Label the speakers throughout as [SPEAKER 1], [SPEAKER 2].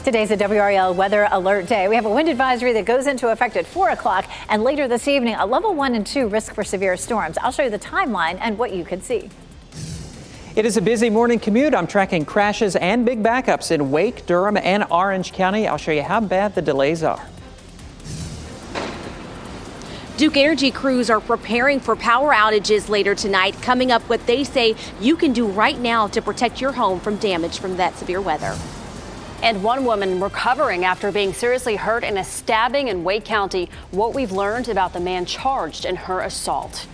[SPEAKER 1] Today's a WRAL weather alert day. We have a wind advisory that goes into effect at 4 o'clock, and later this evening, a level 1 and 2 risk for severe storms. I'll show you the timeline and what you could see.
[SPEAKER 2] It is a busy morning commute. I'm tracking crashes and big backups in Wake, Durham, and Orange County. I'll show you how bad the delays are.
[SPEAKER 3] Duke Energy crews are preparing for power outages later tonight, coming up what they say you can do right now to protect your home from damage from that severe weather.
[SPEAKER 4] And one woman recovering after being seriously hurt in a stabbing in Wake County. What we've learned about the man charged in her assault.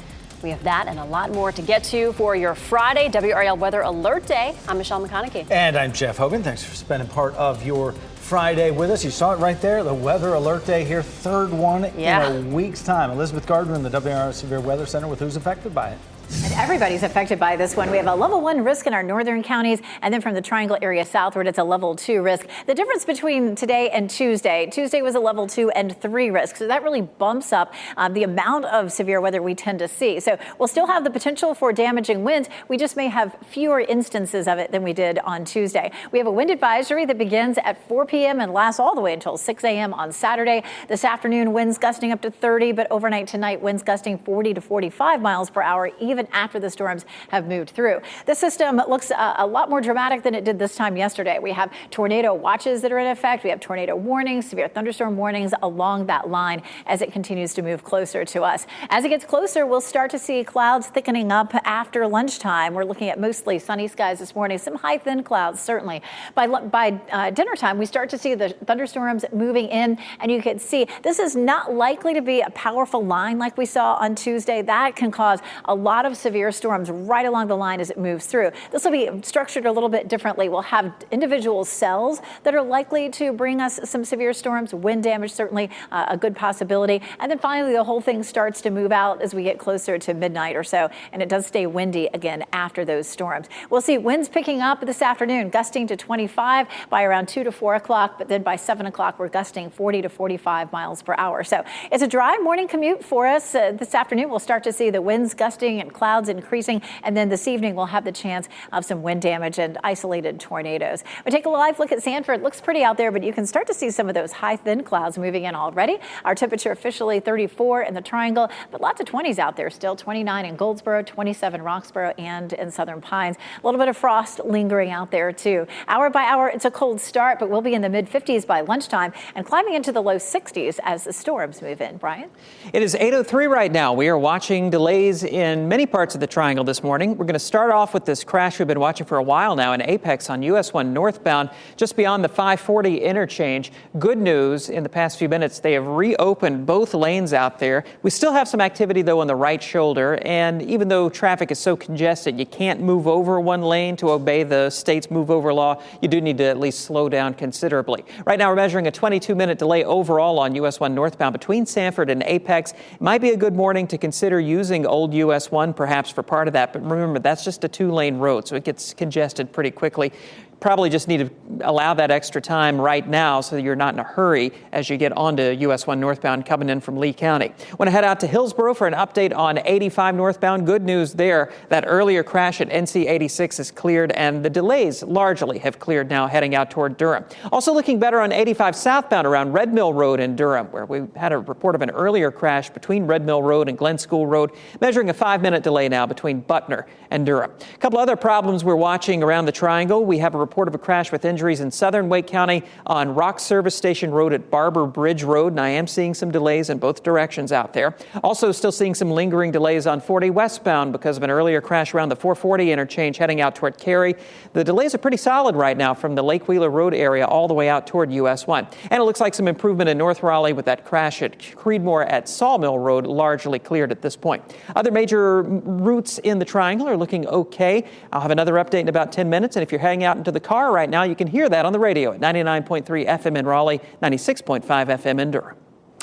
[SPEAKER 4] We have that and a lot more to get to for your Friday WRAL Weather Alert Day. I'm Michelle McConaughey.
[SPEAKER 5] And I'm Jeff Hogan. Thanks for spending part of your Friday with us. You saw it right there, the Weather Alert Day here, third one in a week's time. Elizabeth Gardner in the WRAL Severe Weather Center with who's affected by it.
[SPEAKER 1] And everybody's affected by this one. We have a level 1 risk in our northern counties, and then from the Triangle area southward, it's a level 2 risk. The difference between today and Tuesday was a level 2 and 3 risk. So that really bumps up the amount of severe weather we tend to see. So we'll still have the potential for damaging winds. We just may have fewer instances of it than we did on Tuesday. We have a wind advisory that begins at 4 p.m. and lasts all the way until 6 a.m. on Saturday. This afternoon, winds gusting up to 30, but overnight tonight, winds gusting 40 to 45 miles per hour, even after the storms have moved through. The system looks a lot more dramatic than it did this time yesterday. We have tornado watches that are in effect. We have tornado warnings, severe thunderstorm warnings along that line as it continues to move closer to us. As it gets closer, we'll start to see clouds thickening up after lunchtime. We're looking at mostly sunny skies this morning, some high thin clouds certainly. By dinner time, we start to see the thunderstorms moving in, and you can see this is not likely to be a powerful line like we saw on Tuesday. That can cause a lot of severe storms right along the line as it moves through. This will be structured a little bit differently. We'll have individual cells that are likely to bring us some severe storms, wind damage certainly a good possibility. And then finally, the whole thing starts to move out as we get closer to midnight or so, and it does stay windy again after those storms. We'll see winds picking up this afternoon, gusting to 25 by around 2 to 4 o'clock, but then by 7 o'clock, we're gusting 40 to 45 miles per hour. So it's a dry morning commute for us. This afternoon, we'll start to see the winds gusting and clouds increasing, and then this evening we'll have the chance of some wind damage and isolated tornadoes. We take a live look at Sanford. Looks pretty out there, but you can start to see some of those high thin clouds moving in already. Our temperature officially 34 in the Triangle, but lots of 20s out there still. 29 in Goldsboro, 27 Roxborough, and in Southern Pines. A little bit of frost lingering out there too. Hour by hour, it's a cold start, but we'll be in the mid 50s by lunchtime and climbing into the low 60s as the storms move in. Brian?
[SPEAKER 2] It is 8:03 right now. We are watching delays in many parts of the Triangle this morning. We're going to start off with this crash we've been watching for a while now in Apex on US 1 northbound, just beyond the 540 interchange. Good news, in the past few minutes, they have reopened both lanes out there. We still have some activity, though, on the right shoulder, and even though traffic is so congested, you can't move over one lane to obey the state's move over law. You do need to at least slow down considerably. Right now, we're measuring a 22-minute delay overall on US 1 northbound between Sanford and Apex. It might be a good morning to consider using old US 1 perhaps for part of that, but remember, that's just a 2-lane road, so it gets congested pretty quickly. Probably just need to allow that extra time right now so that you're not in a hurry as you get onto US 1 northbound coming in from Lee County. Want to head out to Hillsboro for an update on 85 northbound. Good news there. That earlier crash at NC 86 is cleared, and the delays largely have cleared now heading out toward Durham. Also looking better on 85 southbound around Red Mill Road in Durham, where we had a report of an earlier crash between Red Mill Road and Glen School Road, measuring a 5-minute delay now between Butner and Durham. A couple other problems we're watching around the Triangle. We have a report of a crash with injuries in southern Wake County on Rock Service Station Road at Barber Bridge Road, and I am seeing some delays in both directions out there. Also still seeing some lingering delays on 40 westbound because of an earlier crash around the 440 interchange heading out toward Cary. The delays are pretty solid right now from the Lake Wheeler Road area all the way out toward US 1. And it looks like some improvement in North Raleigh with that crash at Creedmoor at Sawmill Road largely cleared at this point. Other major routes in the Triangle are looking okay. I'll have another update in about 10 minutes, and if you're heading out into the car right now, you can hear that on the radio at 99.3 FM in Raleigh, 96.5 FM in Durham.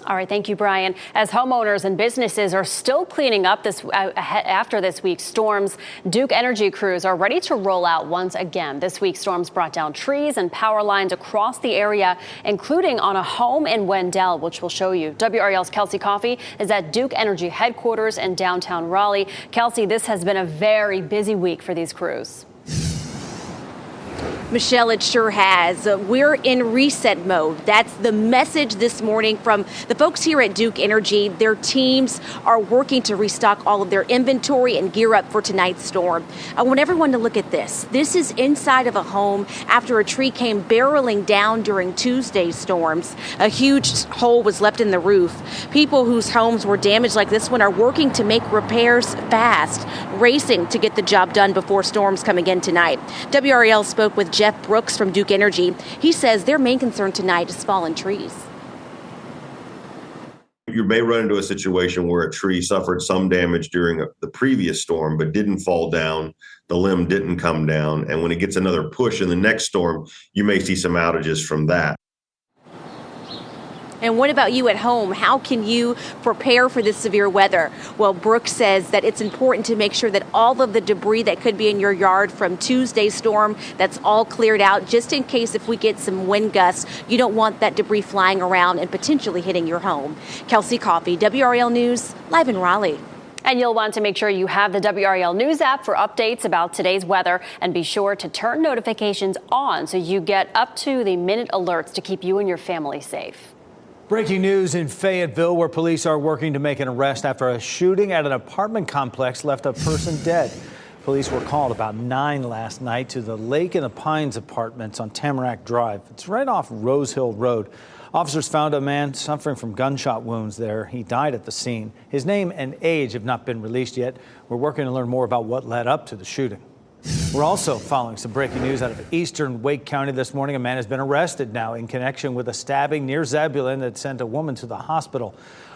[SPEAKER 4] All right, thank you, Brian. As homeowners and businesses are still cleaning up after this week's storms, Duke Energy crews are ready to roll out once again. This week's storms brought down trees and power lines across the area, including on a home in Wendell, which we'll show you. WRAL's Kelsey Coffey is at Duke Energy headquarters in downtown Raleigh. Kelsey, this has been a very busy week for these crews.
[SPEAKER 3] Michelle, it sure has. We're in reset mode. That's the message this morning from the folks here at Duke Energy. Their teams are working to restock all of their inventory and gear up for tonight's storm. I want everyone to look at this. This is inside of a home after a tree came barreling down during Tuesday's storms. A huge hole was left in the roof. People whose homes were damaged like this one are working to make repairs fast, racing to get the job done before storms come again tonight. WRAL spoke with Jeff Brooks from Duke Energy. He says their main concern tonight is fallen trees.
[SPEAKER 6] You may run into a situation where a tree suffered some damage during the previous storm, but didn't fall down. The limb didn't come down. And when it gets another push in the next storm, you may see some outages from that.
[SPEAKER 3] And what about you at home? How can you prepare for this severe weather? Well, Brooks says that it's important to make sure that all of the debris that could be in your yard from Tuesday's storm, that's all cleared out, just in case if we get some wind gusts, you don't want that debris flying around and potentially hitting your home. Kelsey Coffey, WRAL News, live in Raleigh.
[SPEAKER 4] And you'll want to make sure you have the WRAL News app for updates about today's weather, and be sure to turn notifications on so you get up to the minute alerts to keep you and your family safe.
[SPEAKER 5] Breaking news in Fayetteville, where police are working to make an arrest after a shooting at an apartment complex left a person dead. Police were called about 9 last night to the Lake in the Pines apartments on Tamarack Drive. It's right off Rose Hill Road. Officers found a man suffering from gunshot wounds there. He died at the scene. His name and age have not been released yet. We're working to learn more about what led up to the shooting. We're also following some breaking news out of eastern Wake County this morning. A man has been arrested now in connection with a stabbing near Zebulon that sent a woman to the hospital.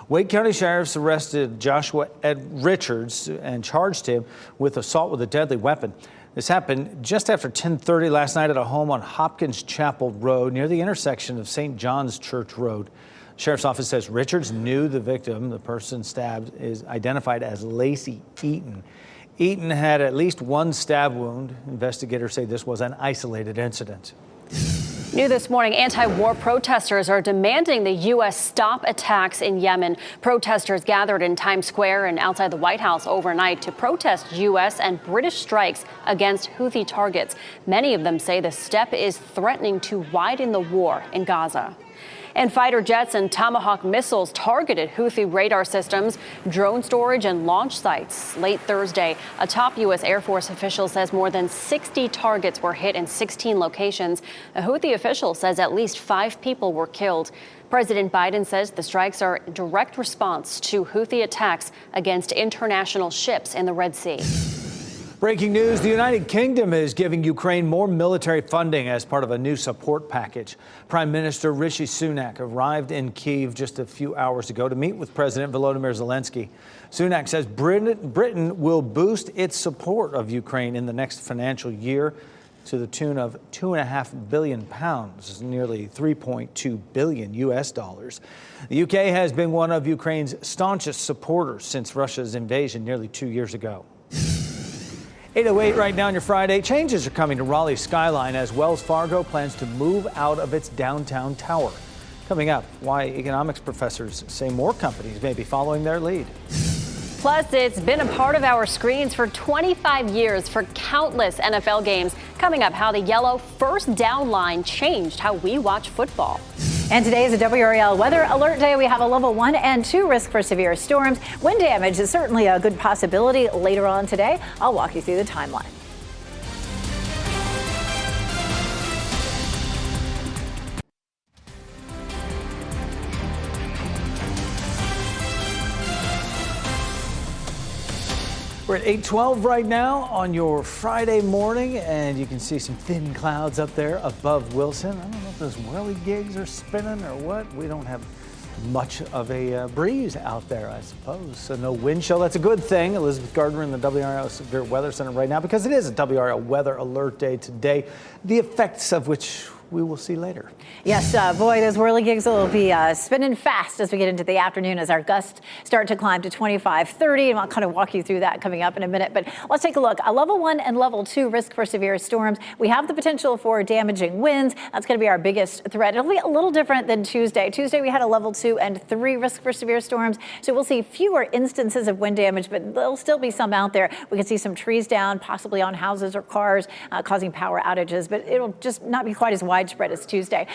[SPEAKER 5] Wake County sheriffs arrested Joshua Ed Richards and charged him with assault with a deadly weapon. This happened just after 10:30 last night at a home on Hopkins Chapel Road near the intersection of St. John's Church Road. Sheriff's office says Richards knew the victim. The person stabbed is identified as Lacey Eaton. Eaton had at least one stab wound. Investigators say this was an isolated incident.
[SPEAKER 4] New this morning, anti-war protesters are demanding the U.S. stop attacks in Yemen. Protesters gathered in Times Square and outside the White House overnight to protest U.S. and British strikes against Houthi targets. Many of them say the step is threatening to widen the war in Gaza. And fighter jets and Tomahawk missiles targeted Houthi radar systems, drone storage, and launch sites late Thursday. A top U.S. Air Force official says more than 60 targets were hit in 16 locations. A Houthi official says at least 5 people were killed. President Biden says the strikes are a direct response to Houthi attacks against international ships in the Red Sea.
[SPEAKER 5] Breaking news, the United Kingdom is giving Ukraine more military funding as part of a new support package. Prime Minister Rishi Sunak arrived in Kyiv just a few hours ago to meet with President Volodymyr Zelensky. Sunak says Britain will boost its support of Ukraine in the next financial year to the tune of £2.5 billion, nearly 3.2 billion US dollars. The UK has been one of Ukraine's staunchest supporters since Russia's invasion nearly 2 years ago. 8:08 right now on your Friday. Changes are coming to Raleigh's skyline as Wells Fargo plans to move out of its downtown tower. Coming up, why economics professors say more companies may be following their lead.
[SPEAKER 4] Plus, it's been a part of our screens for 25 years for countless NFL games. Coming up, how the yellow first down line changed how we watch football.
[SPEAKER 1] And today is a WRAL weather alert day. We have a level 1 and 2 risk for severe storms. Wind damage is certainly a good possibility later on today. I'll walk you through the timeline.
[SPEAKER 5] We're at 8:12 right now on your Friday morning, and you can see some thin clouds up there above Wilson. I don't know if those whirligigs are spinning or what. We don't have much of a breeze out there, I suppose. So no wind chill. That's a good thing. Elizabeth Gardner in the WRAL Severe Weather Center right now, because it is a WRAL Weather Alert Day today, the effects of which we will see later.
[SPEAKER 1] Yes, boy, those whirligigs will be spinning fast as we get into the afternoon as our gusts start to climb to 25, 30. And I'll kind of walk you through that coming up in a minute. But let's take a look. A level 1 and level 2 risk for severe storms. We have the potential for damaging winds. That's going to be our biggest threat. It'll be a little different than Tuesday. Tuesday, we had a level 2 and 3 risk for severe storms. So we'll see fewer instances of wind damage, but there'll still be some out there. We can see some trees down, possibly on houses or cars, causing power outages, but it'll just not be quite as widespread as Tuesday.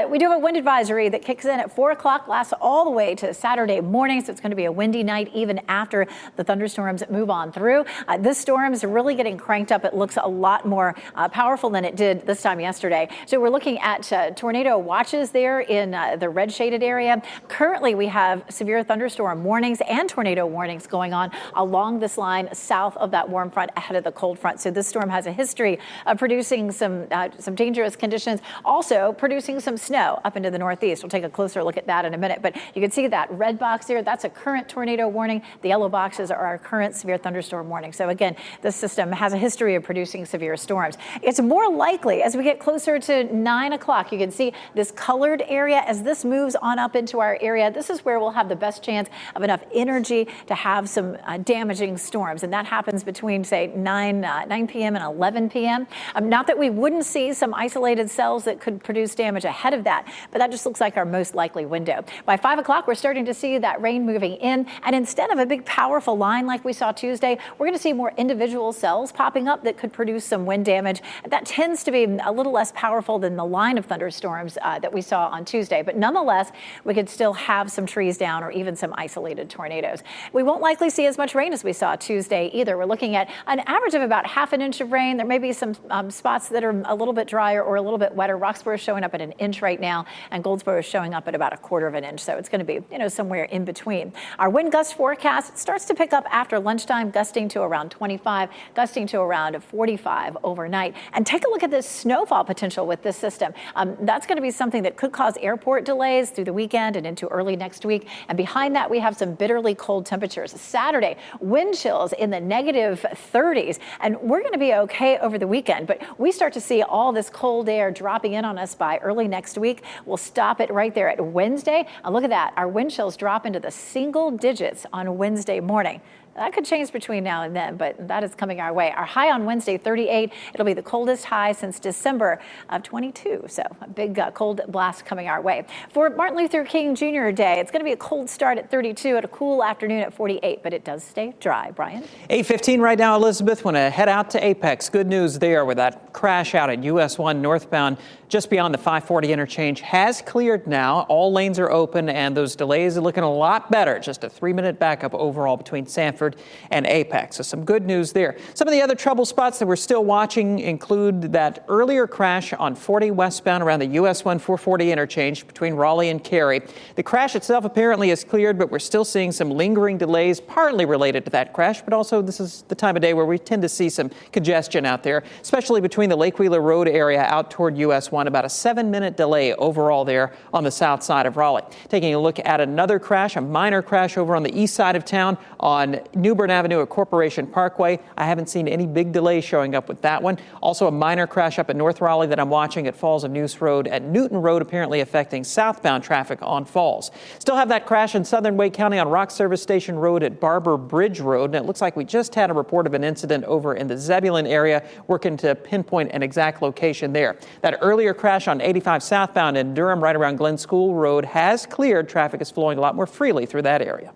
[SPEAKER 1] We do have a wind advisory that kicks in at 4 o'clock, lasts all the way to Saturday morning. So it's going to be a windy night even after the thunderstorms move on through. This storm is really getting cranked up. It looks a lot more powerful than it did this time yesterday. So we're looking at tornado watches there in the red shaded area. Currently, we have severe thunderstorm warnings and tornado warnings going on along this line south of that warm front ahead of the cold front. So this storm has a history of producing some dangerous conditions, also producing some snow up into the northeast. We'll take a closer look at that in a minute, but you can see that red box there. That's a current tornado warning. The yellow boxes are our current severe thunderstorm warning. So again, this system has a history of producing severe storms. It's more likely as we get closer to 9 o'clock. You can see this colored area as this moves on up into our area. This is where we'll have the best chance of enough energy to have some damaging storms. And that happens between, say, 9 p.m. and 11 p.m. Not that we wouldn't see some isolated cells that could produce damage ahead of that, but that just looks like our most likely window. By 5 o'clock, we're starting to see that rain moving in. And instead of a big, powerful line like we saw Tuesday, we're going to see more individual cells popping up that could produce some wind damage. That tends to be a little less powerful than the line of thunderstorms that we saw on Tuesday. But nonetheless, we could still have some trees down or even some isolated tornadoes. We won't likely see as much rain as we saw Tuesday either. We're looking at an average of about half an inch of rain. There may be some spots that are a little bit drier or a little bit wetter. Roxborough is showing up at an inch right now, and Goldsboro is showing up at about 1/4 of an inch. So it's going to be, somewhere in between. Our wind gust forecast starts to pick up after lunchtime, gusting to around 25, gusting to around 45 overnight. And take a look at this snowfall potential with this system. That's going to be something that could cause airport delays through the weekend and into early next week. And behind that, we have some bitterly cold temperatures. Saturday, wind chills in the negative 30s. And we're going to be okay over the weekend, but we start to see all this cold air dropping in on us by early next week. We'll stop it right there at Wednesday. And look at that. Our wind chills drop into the single digits on Wednesday morning. That could change between now and then, but that is coming our way. Our high on Wednesday, 38. It'll be the coldest high since December of 22. So a big cold blast coming our way. For Martin Luther King Jr. Day, it's going to be a cold start at 32, at a cool afternoon at 48, but it does stay dry. Brian?
[SPEAKER 2] 8:15 right now, Elizabeth. Want to head out to Apex. Good news there with that crash out at US 1 northbound just beyond the 540 interchange has cleared now. All lanes are open, and those delays are looking a lot better. Just a 3-minute backup overall between Sanford and Apex. So some good news there. Some of the other trouble spots that we're still watching include that earlier crash on 40 westbound around the US 1 440 interchange between Raleigh and Cary. The crash itself apparently is cleared, but we're still seeing some lingering delays, partly related to that crash, but also this is the time of day where we tend to see some congestion out there, especially between the Lake Wheeler Road area out toward US 1. About a 7-minute delay overall there on the south side of Raleigh. Taking a look at another crash, a minor crash over on the east side of town on Newbern Avenue at Corporation Parkway. I haven't seen any big delays showing up with that one. Also a minor crash up at North Raleigh that I'm watching at Falls of Neuse Road at Newton Road, apparently affecting southbound traffic on Falls. Still have that crash in southern Wake County on Rock Service Station Road at Barber Bridge Road. And it looks like we just had a report of an incident over in the Zebulon area, working to pinpoint an exact location there. That earlier crash on 85 southbound in Durham right around Glen School Road has cleared. Traffic is flowing a lot more freely through that area.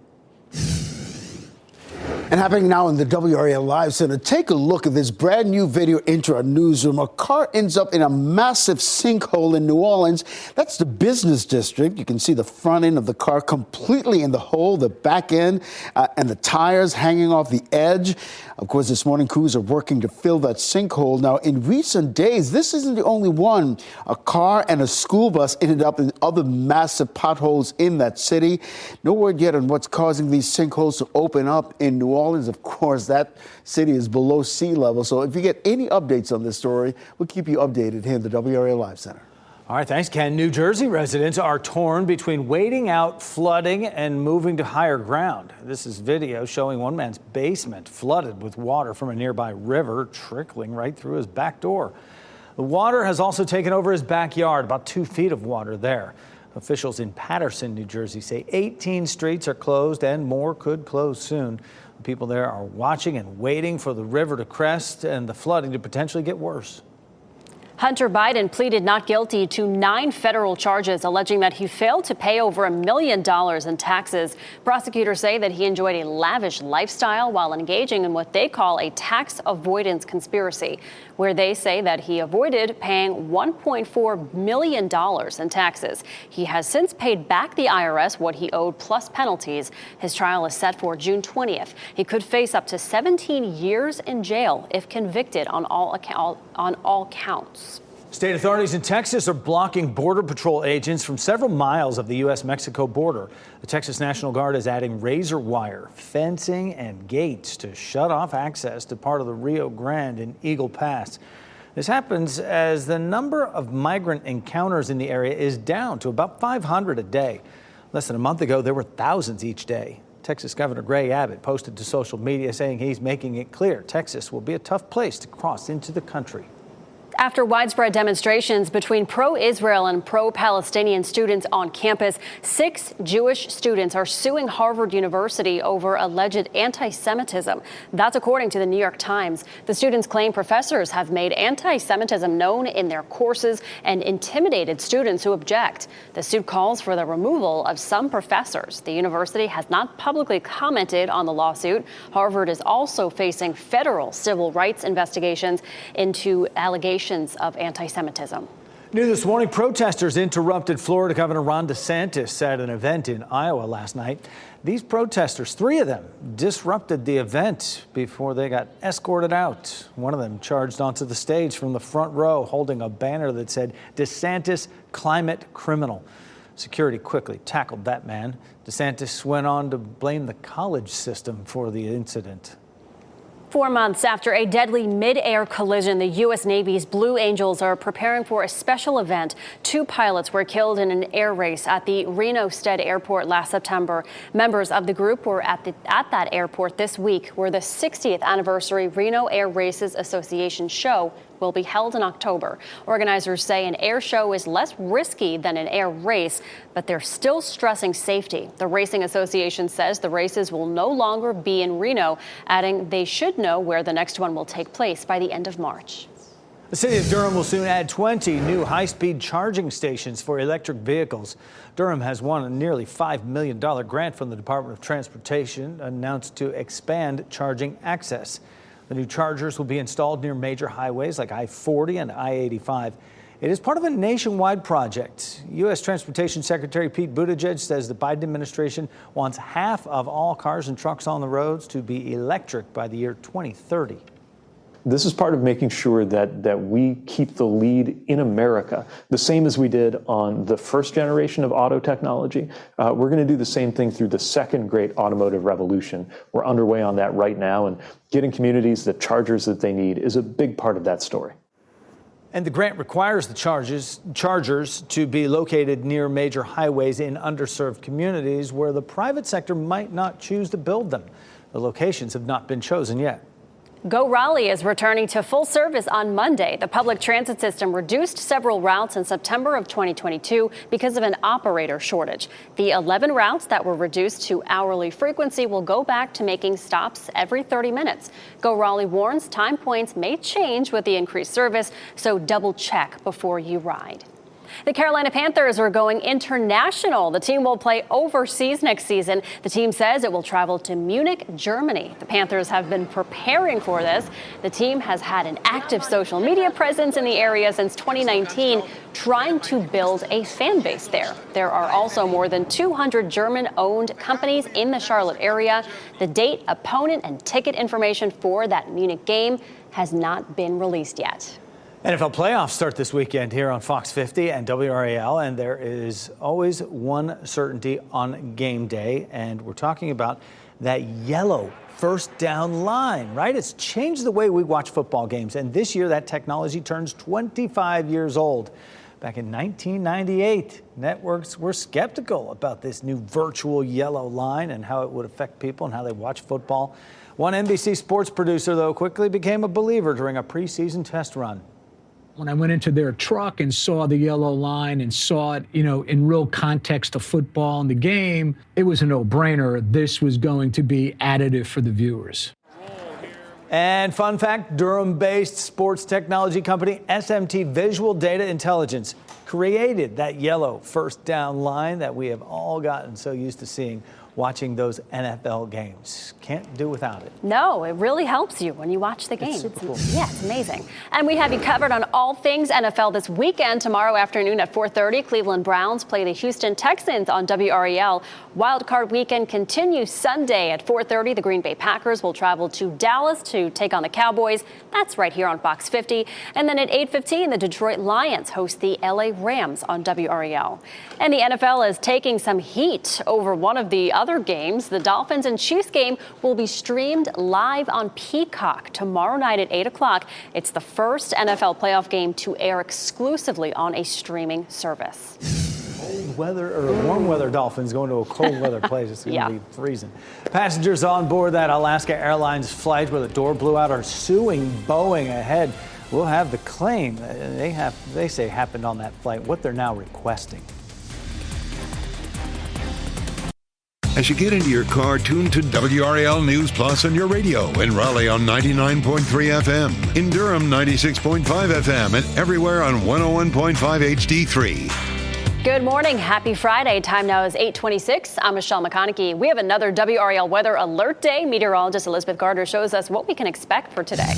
[SPEAKER 7] And happening now in the WRAL Live Center, take a look at this brand new video into our newsroom. A car ends up in a massive sinkhole in New Orleans. That's the business district. You can see the front end of the car completely in the hole, the back end and the tires hanging off the edge. Of course, this morning, crews are working to fill that sinkhole. Now, in recent days, this isn't the only one. A car and a school bus ended up in other massive potholes in that city. No word yet on what's causing these sinkholes to open up in New Orleans. Of course, that city is below sea level. So if you get any updates on this story, we'll keep you updated here in the WRAL Live Center.
[SPEAKER 5] All right, thanks, Ken. New Jersey residents are torn between waiting out flooding and moving to higher ground. This is video showing one man's basement flooded with water from a nearby river trickling right through his back door. The water has also taken over his backyard, about 2 feet of water there. Officials in Paterson, New Jersey say 18 streets are closed and more could close soon. People there are watching and waiting for the river to crest and the flooding to potentially get worse.
[SPEAKER 4] Hunter Biden pleaded not guilty to 9 federal charges, alleging that he failed to pay over $1 million in taxes. Prosecutors say that he enjoyed a lavish lifestyle while engaging in what they call a tax avoidance conspiracy, where they say that he avoided paying $1.4 million in taxes. He has since paid back the IRS what he owed plus penalties. His trial is set for June 20th. He could face up to 17 years in jail if convicted on all counts.
[SPEAKER 5] State authorities in Texas are blocking Border Patrol agents from several miles of the U.S.-Mexico border. The Texas National Guard is adding razor wire, fencing, and gates to shut off access to part of the Rio Grande and Eagle Pass. This happens as the number of migrant encounters in the area is down to about 500 a day. Less than a month ago, there were thousands each day. Texas Governor Greg Abbott posted to social media saying he's making it clear Texas will be a tough place to cross into the country.
[SPEAKER 4] After widespread demonstrations between pro-Israel and pro-Palestinian students on campus, 6 Jewish students are suing Harvard University over alleged anti-Semitism. That's according to the New York Times. The students claim professors have made anti-Semitism known in their courses and intimidated students who object. The suit calls for the removal of some professors. The university has not publicly commented on the lawsuit. Harvard is also facing federal civil rights investigations into allegations of anti-Semitism.
[SPEAKER 5] New this morning, protesters interrupted Florida Governor Ron DeSantis at an event in Iowa last night. These protesters, 3 of them, disrupted the event before they got escorted out. One of them charged onto the stage from the front row holding a banner that said, "DeSantis, climate criminal." Security quickly tackled that man. DeSantis went on to blame the college system for the incident.
[SPEAKER 4] 4 months after a deadly mid-air collision, the U.S. Navy's Blue Angels are preparing for a special event. 2 pilots were killed in an air race at the Reno Stead Airport last September. Members of the group were at that airport this week, where the 60th anniversary Reno Air Races Association show will be held in October. Organizers say an air show is less risky than an air race, but they're still stressing safety. The Racing Association says the races will no longer be in Reno, adding they should know where the next one will take place by the end of March.
[SPEAKER 5] The city of Durham will soon add 20 new high-speed charging stations for electric vehicles. Durham has won a nearly $5 million grant from the Department of Transportation, announced to expand charging access. The new chargers will be installed near major highways like I-40 and I-85. It is part of a nationwide project. U.S. Transportation Secretary Pete Buttigieg says the Biden administration wants half of all cars and trucks on the roads to be electric by the year 2030.
[SPEAKER 8] This is part of making sure that we keep the lead in America, the same as we did on the first generation of auto technology. We're going to do the same thing through the second great automotive revolution. We're underway on that right now, and getting communities the chargers that they need is a big part of that story.
[SPEAKER 5] And the grant requires the chargers to be located near major highways in underserved communities where the private sector might not choose to build them. The locations have not been chosen yet.
[SPEAKER 4] WRAL is returning to full service on Monday. The public transit system reduced several routes in September of 2022 because of an operator shortage. The 11 routes that were reduced to hourly frequency will go back to making stops every 30 minutes. WRAL warns time points may change with the increased service, so double check before you ride. The Carolina Panthers are going international. The team will play overseas next season. The team says it will travel to Munich, Germany. The Panthers have been preparing for this. The team has had an active social media presence in the area since 2019, trying to build a fan base there. There are also more than 200 German-owned companies in the Charlotte area. The date, opponent, and ticket information for that Munich game has not been released yet.
[SPEAKER 5] NFL playoffs start this weekend here on Fox 50 and WRAL, and there is always one certainty on game day, and we're talking about that yellow first down line, right? It's changed the way we watch football games, and this year that technology turns 25 years old. Back in 1998, networks were skeptical about this new virtual yellow line and how it would affect people and how they watch football. One NBC sports producer, though, quickly became a believer during a preseason test run.
[SPEAKER 9] When I went into their truck and saw the yellow line and saw it, in real context of football and the game, it was a no-brainer. This was going to be additive for the viewers.
[SPEAKER 5] And fun fact, Durham-based sports technology company SMT Visual Data Intelligence created that yellow first down line that we have all gotten so used to seeing watching those NFL games. Can't do without it.
[SPEAKER 4] No, it really helps you when you watch the game.
[SPEAKER 5] It's super cool.
[SPEAKER 4] Yeah, it's amazing. And we have you covered on all things NFL this weekend. Tomorrow afternoon at 4:30, Cleveland Browns play the Houston Texans on WRAL. Wild Card weekend continues Sunday at 4:30. The Green Bay Packers will travel to Dallas to take on the Cowboys. That's right here on Fox 50. And then at 8:15, the Detroit Lions host the LA Rams on WRAL. And the NFL is taking some heat over one of the other games. The Dolphins and Chiefs game will be streamed live on Peacock tomorrow night at 8 o'clock. It's the first NFL playoff game to air exclusively on a streaming service.
[SPEAKER 5] Cold weather or warm weather Dolphins going to a cold weather place. It's going to be freezing. Passengers on board that Alaska Airlines flight where the door blew out are suing Boeing ahead. We'll have the claim they say happened on that flight, what they're now requesting.
[SPEAKER 10] As you get into your car, tune to WRAL News Plus on your radio. In Raleigh on 99.3 FM. In Durham, 96.5 FM. And everywhere on 101.5 HD3.
[SPEAKER 4] Good morning. Happy Friday. Time now is 8:26. I'm Michelle McConaughey. We have another WRAL Weather Alert Day. Meteorologist Elizabeth Gardner shows us what we can expect for today.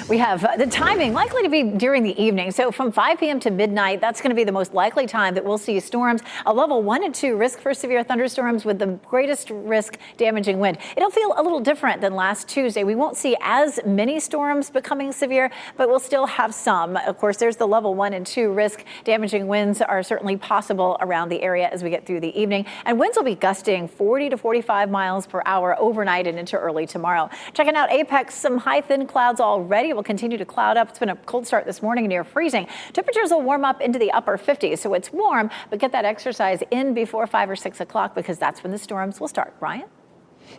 [SPEAKER 1] We have the timing likely to be during the evening. So from 5 p.m. to midnight, that's going to be the most likely time that we'll see storms. A level 1 and 2 risk for severe thunderstorms with the greatest risk damaging wind. It'll feel a little different than last Tuesday. We won't see as many storms becoming severe, but we'll still have some. Of course, there's the level 1 and 2 risk. Damaging winds are certainly possible around the area as we get through the evening. And winds will be gusting 40 to 45 miles per hour overnight and into early tomorrow. Checking out Apex, some high thin clouds already. Will continue to cloud up. It's been a cold start this morning near freezing. Temperatures will warm up into the upper 50s, so it's warm, but get that exercise in before 5 or 6 o'clock because that's when the storms will start. Brian?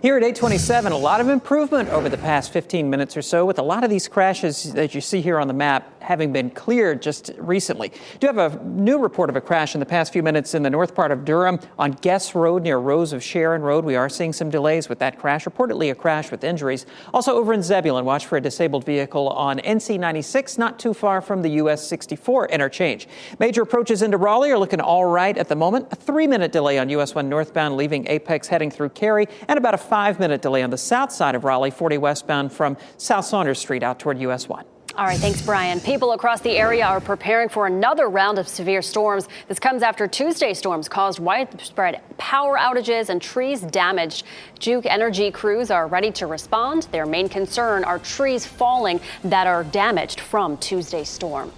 [SPEAKER 2] Here at 8:27, a lot of improvement over the past 15 minutes or so, with a lot of these crashes that you see here on the map having been cleared just recently. Do have a new report of a crash in the past few minutes in the north part of Durham on Guess Road near Rose of Sharon Road. We are seeing some delays with that crash, reportedly a crash with injuries. Also over in Zebulon, watch for a disabled vehicle on NC 96, not too far from the US 64 interchange. Major approaches into Raleigh are looking all right at the moment. A 3-minute delay on US 1 northbound leaving Apex heading through Cary, and about a 5-minute delay on the south side of Raleigh, 40 westbound from South Saunders Street out toward US 1.
[SPEAKER 4] All right, thanks, Brian. People across the area are preparing for another round of severe storms. This comes after Tuesday's storms caused widespread power outages and trees damaged. Duke Energy crews are ready to respond. Their main concern are trees falling that are damaged from Tuesday's storm.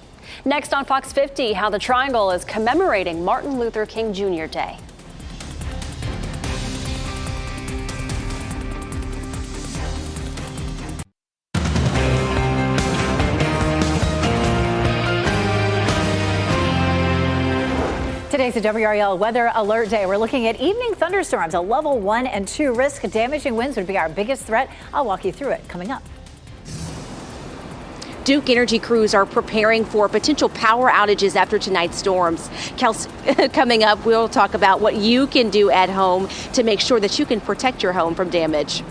[SPEAKER 4] Next on Fox 50, how the Triangle is commemorating Martin Luther King Jr. Day.
[SPEAKER 1] Today's a WRAL Weather Alert Day. We're looking at evening thunderstorms. A level 1 and 2 risk. Damaging winds would be our biggest threat. I'll walk you through it coming up.
[SPEAKER 3] Duke Energy crews are preparing for potential power outages after tonight's storms. Coming up, we'll talk about what you can do at home to make sure that you can protect your home from damage.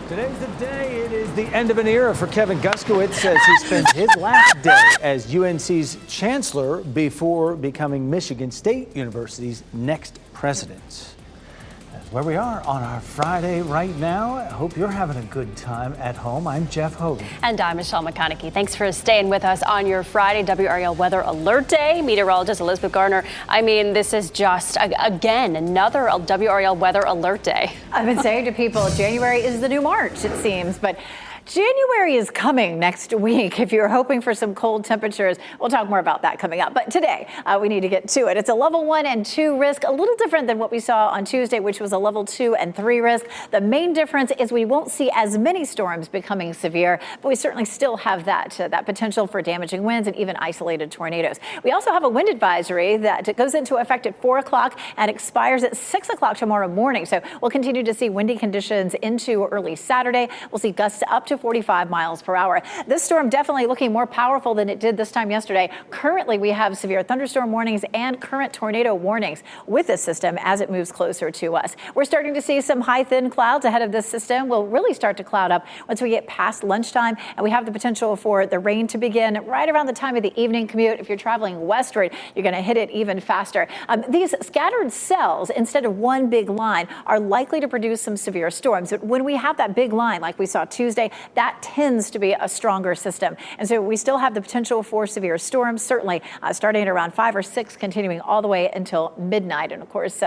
[SPEAKER 5] Today's the day. It is the end of an era for Kevin Guskowitz as he spends his last day as UNC's chancellor before becoming Michigan State University's next president. That's where we are on our Friday right now. I hope you're having a good time at home. I'm Jeff Hogan.
[SPEAKER 4] And I'm Michelle McConaughey. Thanks for staying with us on your Friday WRAL Weather Alert Day. Meteorologist Elizabeth Gardner. I mean, this is just, again, another WRAL Weather Alert Day.
[SPEAKER 1] I've been saying to people, January is the new March, it seems, but January is coming next week if you're hoping for some cold temperatures. We'll talk more about that coming up. But today, we need to get to it. It's a level 1 and 2 risk, a little different than what we saw on Tuesday, which was a level 2 and 3 risk. The main difference is we won't see as many storms becoming severe, but we certainly still have that potential for damaging winds and even isolated tornadoes. We also have a wind advisory that goes into effect at 4 o'clock and expires at 6 o'clock tomorrow morning. So we'll continue to see windy conditions into early Saturday. We'll see gusts up to 45 miles per hour. This storm definitely looking more powerful than it did this time yesterday. Currently, we have severe thunderstorm warnings and current tornado warnings with this system as it moves closer to us. We're starting to see some high thin clouds ahead of this system. Will really start to cloud up once we get past lunchtime, and we have the potential for the rain to begin right around the time of the evening commute. If you're traveling westward, you're going to hit it even faster. These scattered cells, instead of one big line, are likely to produce some severe storms. But when we have that big line, like we saw Tuesday, that tends to be a stronger system. And so we still have the potential for severe storms, certainly starting at around 5 or 6, continuing all the way until midnight. And of course,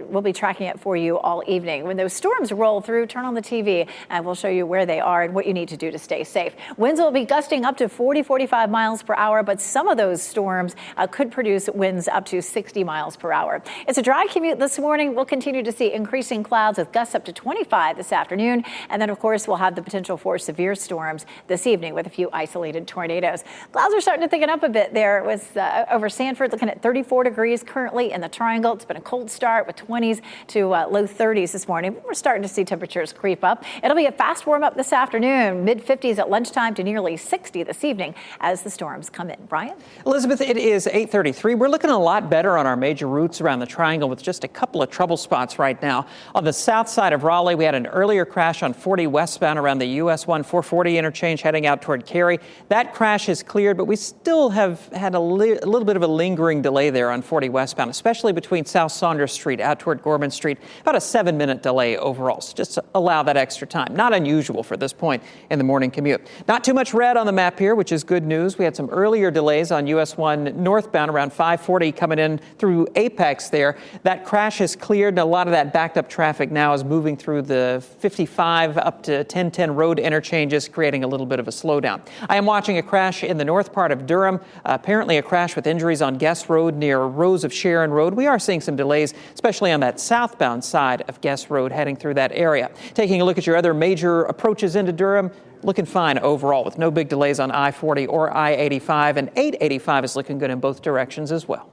[SPEAKER 1] we'll be tracking it for you all evening. When those storms roll through, turn on the TV and we'll show you where they are and what you need to do to stay safe. Winds will be gusting up to 40-45 miles per hour, but some of those storms could produce winds up to 60 miles per hour. It's a dry commute this morning. We'll continue to see increasing clouds with gusts up to 25 this afternoon. And then, of course, we'll have the potential for severe storms this evening with a few isolated tornadoes. Clouds are starting to thicken up a bit there with over Sanford, looking at 34 degrees currently in the Triangle. It's been a cold start with 20s to low 30s this morning. We're starting to see temperatures creep up. It'll be a fast warm up this afternoon, mid 50s at lunchtime to nearly 60 this evening as the storms come in. Brian?
[SPEAKER 2] Elizabeth, it is 8:33. We're looking a lot better on our major routes around the Triangle with just a couple of trouble spots right now. On the south side of Raleigh, we had an earlier crash on 40 westbound around the US 1 440 interchange heading out toward Cary. That crash is cleared, but we still have had a little bit of a lingering delay there on 40 westbound, especially between South Saunders Street out toward Gorman Street. About a 7-minute delay overall. So just allow that extra time. Not unusual for this point in the morning commute. Not too much red on the map here, which is good news. We had some earlier delays on US 1 northbound around 540 coming in through Apex there. That crash is cleared, and a lot of that backed up traffic now is moving through the 55 up to 1010 road interchanges, creating a little bit of a slowdown. I am watching a crash in the north part of Durham, apparently a crash with injuries on Guest Road near Rose of Sharon Road. We are seeing some delays, especially on that southbound side of Guest Road heading through that area. Taking a look at your other major approaches into Durham, looking fine overall with no big delays on I-40 or I-85, and 885 is looking good in both directions as well.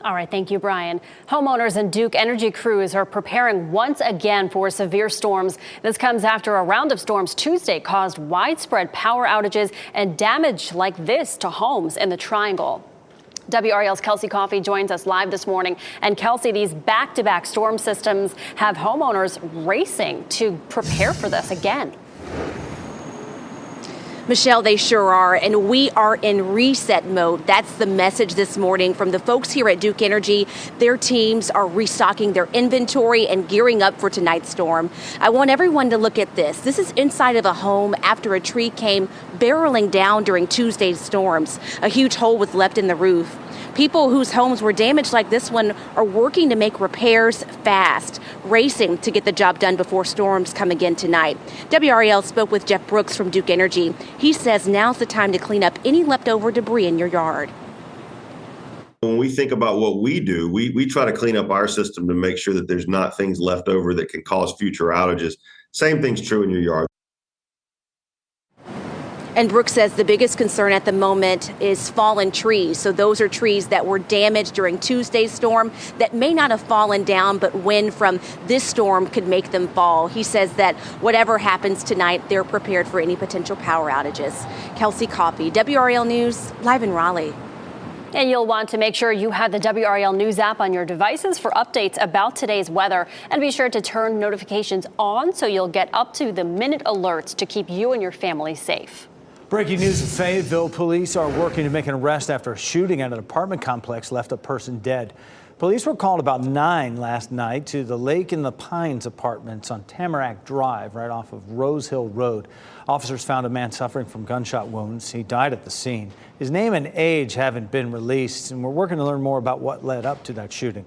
[SPEAKER 4] All right, thank you, Brian. Homeowners and Duke Energy crews are preparing once again for severe storms. This comes after a round of storms Tuesday caused widespread power outages and damage like this to homes in the Triangle. WRAL's Kelsey Coffey joins us live this morning. And Kelsey, these back-to-back storm systems have homeowners racing to prepare for this again.
[SPEAKER 3] Michelle, they sure are, and we are in reset mode. That's the message this morning from the folks here at Duke Energy. Their teams are restocking their inventory and gearing up for tonight's storm. I want everyone to look at this. This is inside of a home after a tree came barreling down during Tuesday's storms. A huge hole was left in the roof. People whose homes were damaged like this one are working to make repairs fast, racing to get the job done before storms come again tonight. WRAL spoke with Jeff Brooks from Duke Energy. He says now's the time to clean up any leftover debris in your yard.
[SPEAKER 6] When we think about what we do, we try to clean up our system to make sure that there's not things left over that can cause future outages. Same thing's true in your yard.
[SPEAKER 3] And Brooks says the biggest concern at the moment is fallen trees. So those are trees that were damaged during Tuesday's storm that may not have fallen down, but wind from this storm could make them fall. He says that whatever happens tonight, they're prepared for any potential power outages. Kelsey Coffey, WRAL News, live in Raleigh.
[SPEAKER 4] And you'll want to make sure you have the WRAL News app on your devices for updates about today's weather. And be sure to turn notifications on so you'll get up to the minute alerts to keep you and your family safe.
[SPEAKER 5] Breaking news in Fayetteville. Police are working to make an arrest after a shooting at an apartment complex left a person dead. Police were called about 9 last night to the Lake in the Pines apartments on Tamarack Drive, right off of Rose Hill Road. Officers found a man suffering from gunshot wounds. He died at the scene. His name and age haven't been released, and we're working to learn more about what led up to that shooting.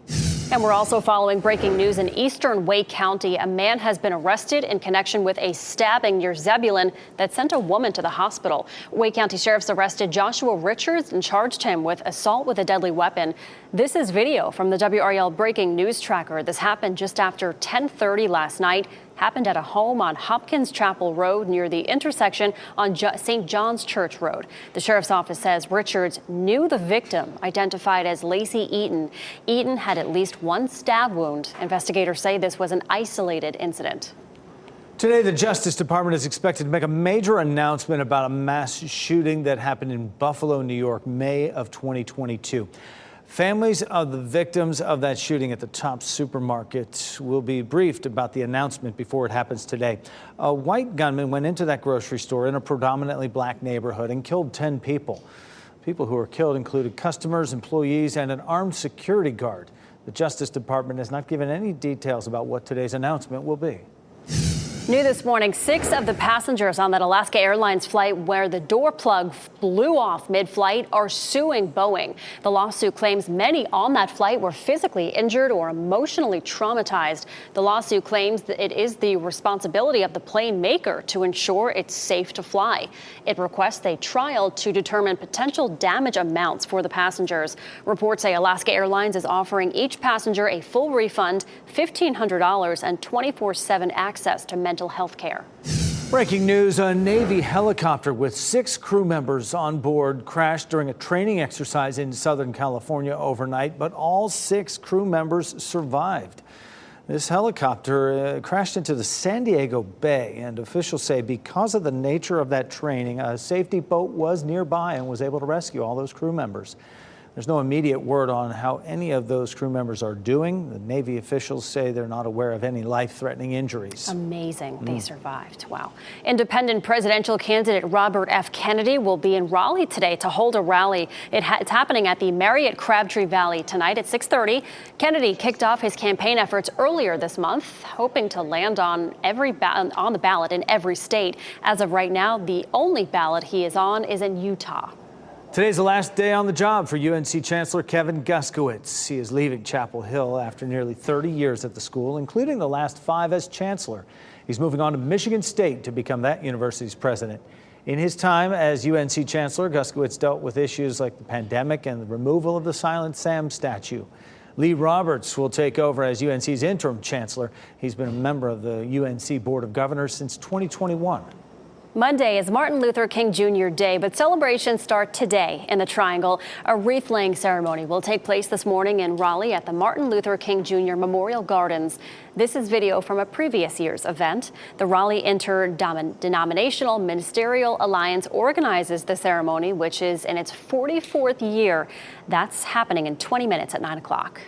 [SPEAKER 4] And we're also following breaking news in eastern Wake County. A man has been arrested in connection with a stabbing near Zebulon that sent a woman to the hospital. Wake County sheriffs arrested Joshua Richards and charged him with assault with a deadly weapon. This is video from the WRAL breaking news tracker. This happened just after 10:30 last night. Happened at a home on Hopkins Chapel Road near the intersection on St. John's Church Road. The sheriff's office says Richards knew the victim, identified as Lacey Eaton. Eaton had at least one stab wound. Investigators say this was an isolated incident.
[SPEAKER 5] Today, the Justice Department is expected to make a major announcement about a mass shooting that happened in Buffalo, New York, May of 2022. Families of the victims of that shooting at the Tops supermarket will be briefed about the announcement before it happens today. A white gunman went into that grocery store in a predominantly black neighborhood and killed 10 people. People who were killed included customers, employees, and an armed security guard. The Justice Department has not given any details about what today's announcement will be.
[SPEAKER 4] New this morning, 6 of the passengers on that Alaska Airlines flight where the door plug blew off mid-flight are suing Boeing. The lawsuit claims many on that flight were physically injured or emotionally traumatized. The lawsuit claims that it is the responsibility of the plane maker to ensure it's safe to fly. It requests a trial to determine potential damage amounts for the passengers. Reports say Alaska Airlines is offering each passenger a full refund, $1,500, and 24/7 access to mental health care.
[SPEAKER 5] Breaking news, a Navy helicopter with 6 crew members on board crashed during a training exercise in Southern California overnight, but all 6 crew members survived. This helicopter crashed into the San Diego Bay, and officials say because of the nature of that training, a safety boat was nearby and was able to rescue all those crew members. There's no immediate word on how any of those crew members are doing. The Navy officials say they're not aware of any life-threatening injuries.
[SPEAKER 4] Amazing. They survived. Wow. Independent presidential candidate Robert F. Kennedy will be in Raleigh today to hold a rally. It's happening at the Marriott Crabtree Valley tonight at 6:30. Kennedy kicked off his campaign efforts earlier this month, hoping to land on the ballot in every state. As of right now, the only ballot he is on is in Utah.
[SPEAKER 5] Today's the last day on the job for UNC Chancellor Kevin Guskowitz. He is leaving Chapel Hill after nearly 30 years at the school, including the last 5 as chancellor. He's moving on to Michigan State to become that university's president. In his time as UNC Chancellor, Guskowitz dealt with issues like the pandemic and the removal of the Silent Sam statue. Lee Roberts will take over as UNC's interim chancellor. He's been a member of the UNC Board of Governors since 2021.
[SPEAKER 4] Monday is Martin Luther King Jr. Day, but celebrations start today in the Triangle. A wreath-laying ceremony will take place this morning in Raleigh at the Martin Luther King Jr. Memorial Gardens. This is video from a previous year's event. The Raleigh Interdenominational Ministerial Alliance organizes the ceremony, which is in its 44th year. That's happening in 20 minutes at 9 o'clock.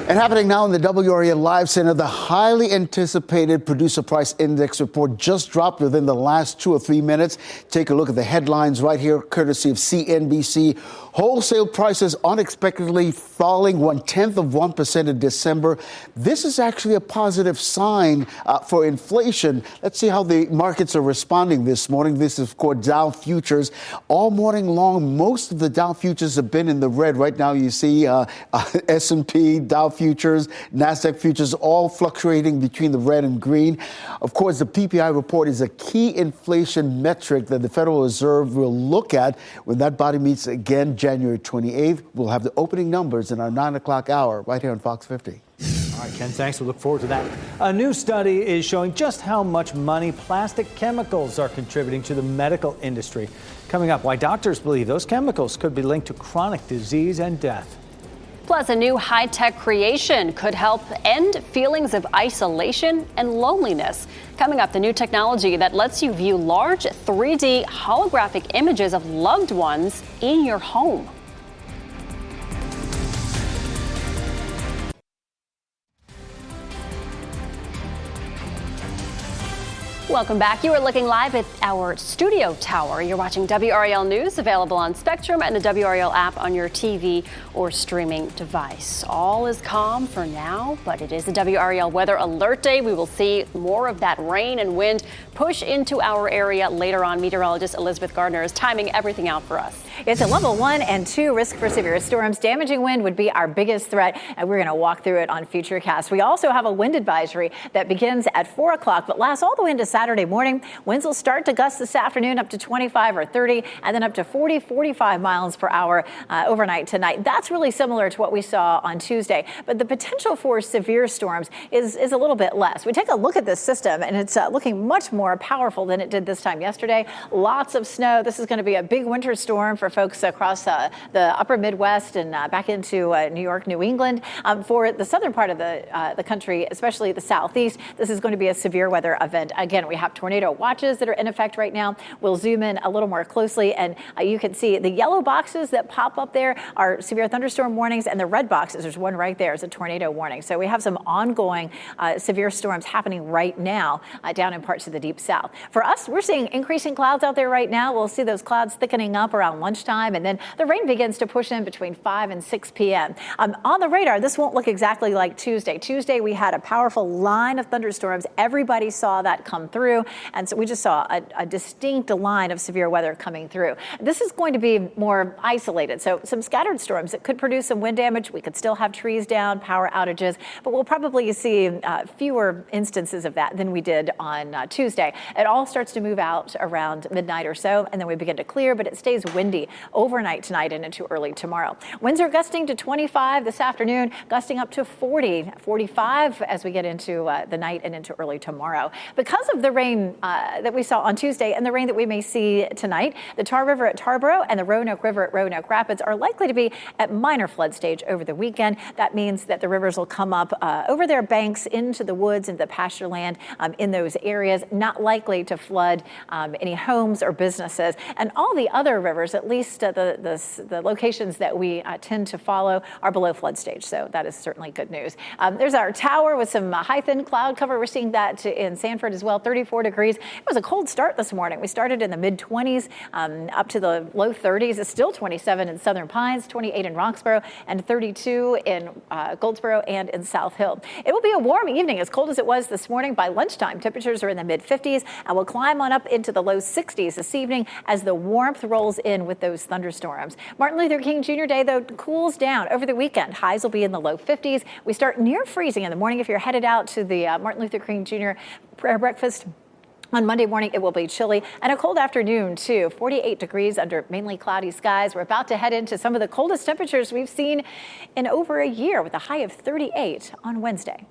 [SPEAKER 7] And happening now in the WRAL Live Center, the highly anticipated Producer Price Index report just dropped within the last 2 or 3 minutes. Take a look at the headlines right here, courtesy of CNBC. Wholesale prices unexpectedly falling 0.1% in December. This is actually a positive sign for inflation. Let's see how the markets are responding this morning. This is, of course, Dow futures. All morning long, most of the Dow futures have been in the red. Right now, you see S&P, Dow futures, NASDAQ futures, all fluctuating between the red and green. Of course, the PPI report is a key inflation metric that the Federal Reserve will look at when that body meets again January 28th. We'll have the opening numbers in our 9 o'clock hour right here on Fox 50.
[SPEAKER 5] All right, Ken, thanks. We look forward to that. A new study is showing just how much money plastic chemicals are contributing to the medical industry. Coming up, why doctors believe those chemicals could be linked to chronic disease and death.
[SPEAKER 4] Plus, a new high-tech creation could help end feelings of isolation and loneliness. Coming up, the new technology that lets you view large 3D holographic images of loved ones in your home. Welcome back. You are looking live at our studio tower. You're watching WRAL News, available on Spectrum and the WRAL app on your TV or streaming device. All is calm for now, but it is a WRAL weather alert day. We will see more of that rain and wind push into our area later on. Meteorologist Elizabeth Gardner is timing everything out for us.
[SPEAKER 1] It's a level 1 and 2 risk for severe storms. Damaging wind would be our biggest threat, and we're going to walk through it on Futurecast. We also have a wind advisory that begins at 4 o'clock, but lasts all the way into Saturday morning. Winds will start to gust this afternoon up to 25 or 30, and then up to 40, 45 miles per hour overnight tonight. That's really similar to what we saw on Tuesday, but the potential for severe storms is a little bit less. We take a look at this system, and it's looking much more powerful than it did this time yesterday. Lots of snow. This is going to be a big winter storm for folks across the upper Midwest and back into New York, New England. For the southern part of the country, especially the southeast, this is going to be a severe weather event. Again, we have tornado watches that are in effect right now. We'll zoom in a little more closely, and you can see the yellow boxes that pop up there are severe thunderstorm warnings, and the red boxes, there's one right there, is a tornado warning. So we have some ongoing severe storms happening right now down in parts of the deep south. For us, we're seeing increasing clouds out there right now. We'll see those clouds thickening up around lunchtime, and then the rain begins to push in between 5 and 6 p.m. On the radar, this won't look exactly like Tuesday. Tuesday, we had a powerful line of thunderstorms. Everybody saw that come through, and so we just saw a distinct line of severe weather coming through. This is going to be more isolated, so some scattered storms that could produce some wind damage. We could still have trees down, power outages, but we'll probably see fewer instances of that than we did on Tuesday. It all starts to move out around midnight or so, and then we begin to clear, but it stays windy overnight tonight and into early tomorrow. Winds are gusting to 25 this afternoon, gusting up to 40, 45 as we get into the night and into early tomorrow. Because of the rain that we saw on Tuesday and the rain that we may see tonight, the Tar River at Tarboro and the Roanoke River at Roanoke Rapids are likely to be at minor flood stage over the weekend. That means that the rivers will come up over their banks into the woods, into the pasture land in those areas, not likely to flood any homes or businesses. And all the other rivers, at least the locations that we tend to follow, are below flood stage. So that is certainly good news. There's our tower with some high thin cloud cover. We're seeing that in Sanford as well, 34 degrees. It was a cold start this morning. We started in the mid 20s up to the low 30s. It's still 27 in Southern Pines, 28 in Roxborough, and 32 in Goldsboro and in South Hill. It will be a warm evening, as cold as it was this morning. By lunchtime, temperatures are in the mid 50s and will climb on up into the low 60s this evening as the warmth rolls in with those thunderstorms. Martin Luther King Jr. Day, though, cools down over the weekend. Highs will be in the low 50s. We start near freezing in the morning if you're headed out to the Martin Luther King Jr. prayer breakfast. On Monday morning, it will be chilly and a cold afternoon, too. 48 degrees under mainly cloudy skies. We're about to head into some of the coldest temperatures we've seen in over a year, with a high of 38 on Wednesday.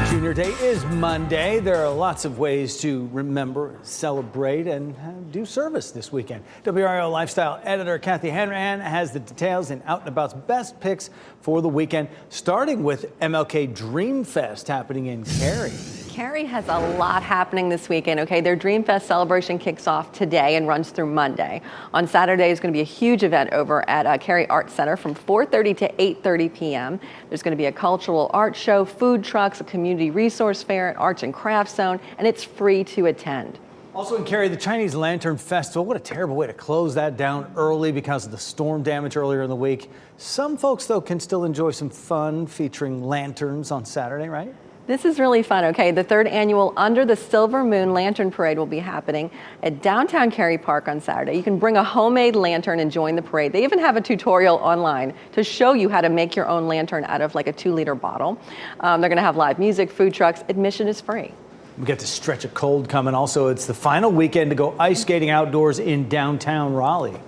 [SPEAKER 5] Junior Day is Monday. There are lots of ways to remember, celebrate, and do service this weekend. WRAL Lifestyle editor Kathy Hanrahan has the details and Out and About's best picks for the weekend, starting with MLK Dream Fest happening in Cary.
[SPEAKER 11] Cary has a lot happening this weekend, okay? Their Dreamfest celebration kicks off today and runs through Monday. On Saturday is going to be a huge event over at Cary Arts Center from 4:30 to 8:30 p.m. There's going to be a cultural art show, food trucks, a community resource fair, an arts and crafts zone, and it's free to attend.
[SPEAKER 5] Also in Cary, the Chinese Lantern Festival. What a terrible way to close that down early because of the storm damage earlier in the week. Some folks, though, can still enjoy some fun featuring lanterns on Saturday, right?
[SPEAKER 11] This is really fun, okay? The third annual Under the Silver Moon Lantern Parade will be happening at downtown Cary Park on Saturday. You can bring a homemade lantern and join the parade. They even have a tutorial online to show you how to make your own lantern out of like a 2-liter bottle. They're going to have live music, food trucks. Admission is free.
[SPEAKER 5] We get to stretch a cold coming. Also, it's the final weekend to go ice skating outdoors in downtown Raleigh.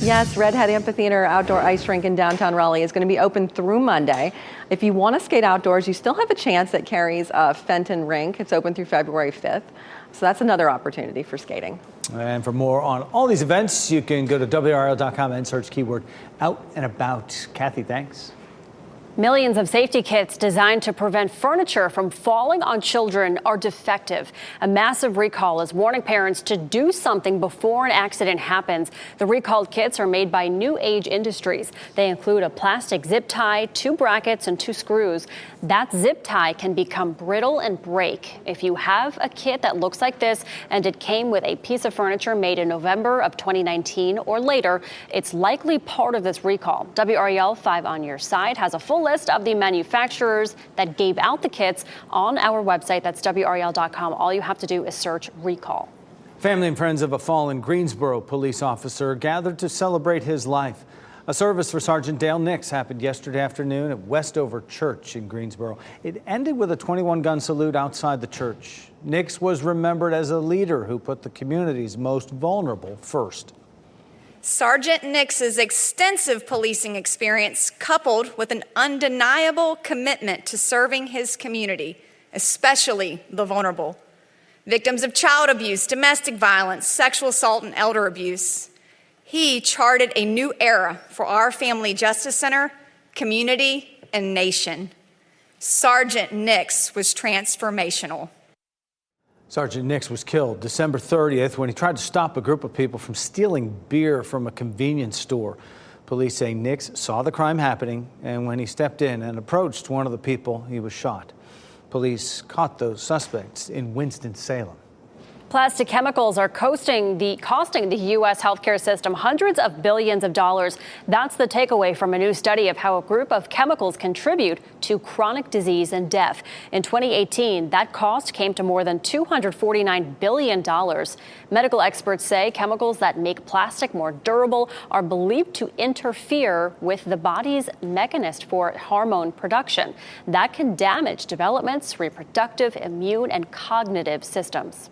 [SPEAKER 11] Yes, Red Hat Amphitheater outdoor ice rink in downtown Raleigh is going to be open through Monday. If you want to skate outdoors, you still have a chance at Cary's Fenton rink. It's open through February 5th. So that's another opportunity for skating.
[SPEAKER 5] And for more on all these events, you can go to WRAL.com and search keyword Out and About. Kathy, thanks.
[SPEAKER 4] Millions of safety kits designed to prevent furniture from falling on children are defective. A massive recall is warning parents to do something before an accident happens. The recalled kits are made by New Age Industries. They include a plastic zip tie, 2 brackets, and 2 screws. That zip tie can become brittle and break. If you have a kit that looks like this and it came with a piece of furniture made in November of 2019 or later, it's likely part of this recall. WRAL 5 on Your Side has a full list of the manufacturers that gave out the kits on our website. That's WRAL.com. All you have to do is search recall.
[SPEAKER 5] Family and friends of a fallen Greensboro police officer gathered to celebrate his life. A service for Sergeant Dale Nix happened yesterday afternoon at Westover Church in Greensboro. It ended with a 21-gun salute outside the church. Nix was remembered as a leader who put the community's most vulnerable first.
[SPEAKER 12] Sergeant Nix's extensive policing experience, coupled with an undeniable commitment to serving his community, especially the vulnerable, victims of child abuse, domestic violence, sexual assault, and elder abuse. He charted a new era for our Family Justice Center, community, and nation. Sergeant Nix was transformational.
[SPEAKER 5] Sergeant Nix was killed December 30th when he tried to stop a group of people from stealing beer from a convenience store. Police say Nix saw the crime happening, and when he stepped in and approached one of the people, he was shot. Police caught those suspects in Winston-Salem.
[SPEAKER 4] Plastic chemicals are costing the U.S. healthcare system hundreds of billions of dollars. That's the takeaway from a new study of how a group of chemicals contribute to chronic disease and death. In 2018, that cost came to more than $249 billion. Medical experts say chemicals that make plastic more durable are believed to interfere with the body's mechanism for hormone production. That can damage development's reproductive, immune, and cognitive systems.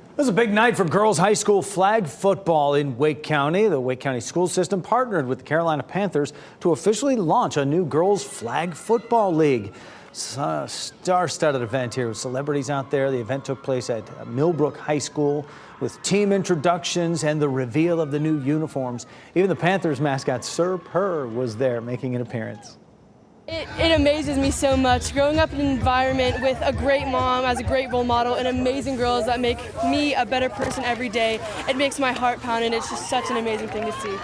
[SPEAKER 5] It was a big night for girls high school flag football in Wake County. The Wake County school system partnered with the Carolina Panthers to officially launch a new girls flag football league. Star-studded event here with celebrities out there. The event took place at Millbrook High School with team introductions and the reveal of the new uniforms. Even the Panthers mascot Sir Purr was there making an appearance.
[SPEAKER 13] It amazes me so much. Growing up in an environment with a great mom as a great role model and amazing girls that make me a better person every day, it makes my heart pound, and it's just such an amazing thing to see.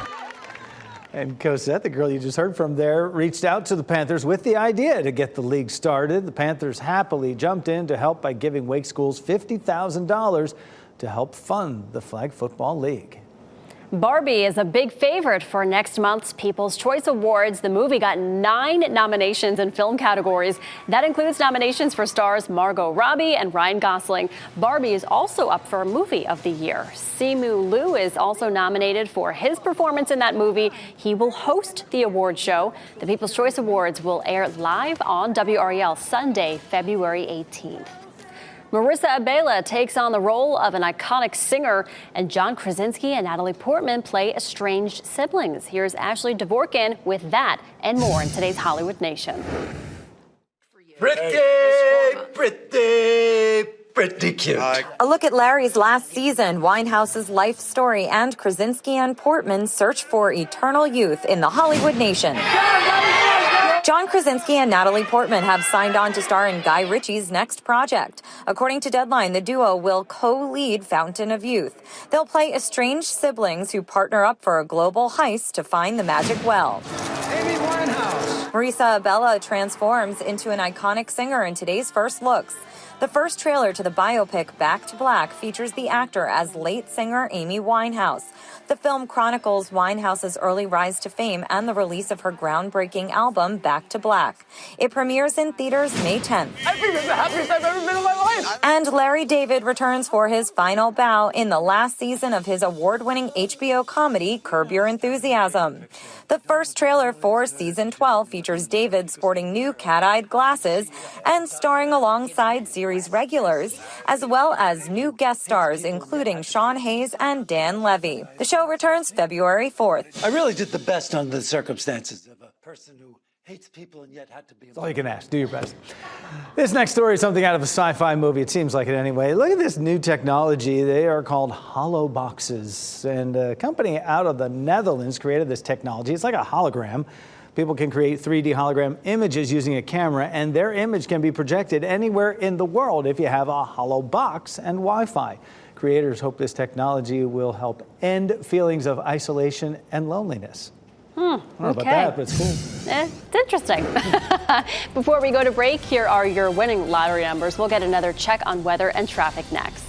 [SPEAKER 5] And Cosette, the girl you just heard from there, reached out to the Panthers with the idea to get the league started. The Panthers happily jumped in to help by giving Wake schools $50,000 to help fund the Flag Football League.
[SPEAKER 4] Barbie is a big favorite for next month's People's Choice Awards. The movie got 9 nominations in film categories. That includes nominations for stars Margot Robbie and Ryan Gosling. Barbie is also up for Movie of the Year. Simu Liu is also nominated for his performance in that movie. He will host the award show. The People's Choice Awards will air live on WRAL Sunday, February 18th. Marissa Abela takes on the role of an iconic singer, and John Krasinski and Natalie Portman play estranged siblings. Here's Ashley Dvorkin with that and more in today's Hollywood Nation.
[SPEAKER 14] Pretty cute.
[SPEAKER 15] A look at Larry's last season, Winehouse's life story, and Krasinski and Portman's search for eternal youth in the Hollywood Nation. John Krasinski and Natalie Portman have signed on to star in Guy Ritchie's next project. According to Deadline, the duo will co-lead Fountain of Youth. They'll play estranged siblings who partner up for a global heist to find the magic well.
[SPEAKER 14] Amy Winehouse.
[SPEAKER 15] Marissa Abela transforms into an iconic singer in today's first looks. The first trailer to the biopic Back to Black features the actor as late singer Amy Winehouse. The film chronicles Winehouse's early rise to fame and the release of her groundbreaking album, Back to Black. It premieres in theaters May 10th.
[SPEAKER 14] I think it's the happiest I've ever been in my life.
[SPEAKER 15] And Larry David returns for his final bow in the last season of his award-winning HBO comedy, Curb Your Enthusiasm. The first trailer for season 12 features David sporting new cat-eyed glasses and starring alongside series regulars, as well as new guest stars, including Sean Hayes and Dan Levy. The show returns February 4th.
[SPEAKER 14] I really did the best under the circumstances of a person who hates people and yet had to be.
[SPEAKER 5] That's all you can ask. Do your best. This next story is something out of a sci-fi movie. It seems like it anyway. Look at this new technology. They are called hollow boxes. And a company out of the Netherlands created this technology. It's like a hologram. People can create 3D hologram images using a camera, and their image can be projected anywhere in the world if you have a hollow box and Wi-Fi. Creators hope this technology will help end feelings of isolation and loneliness. I don't know about that, but it's cool.
[SPEAKER 4] It's interesting. Before we go to break, here are your winning lottery numbers. We'll get another check on weather and traffic next.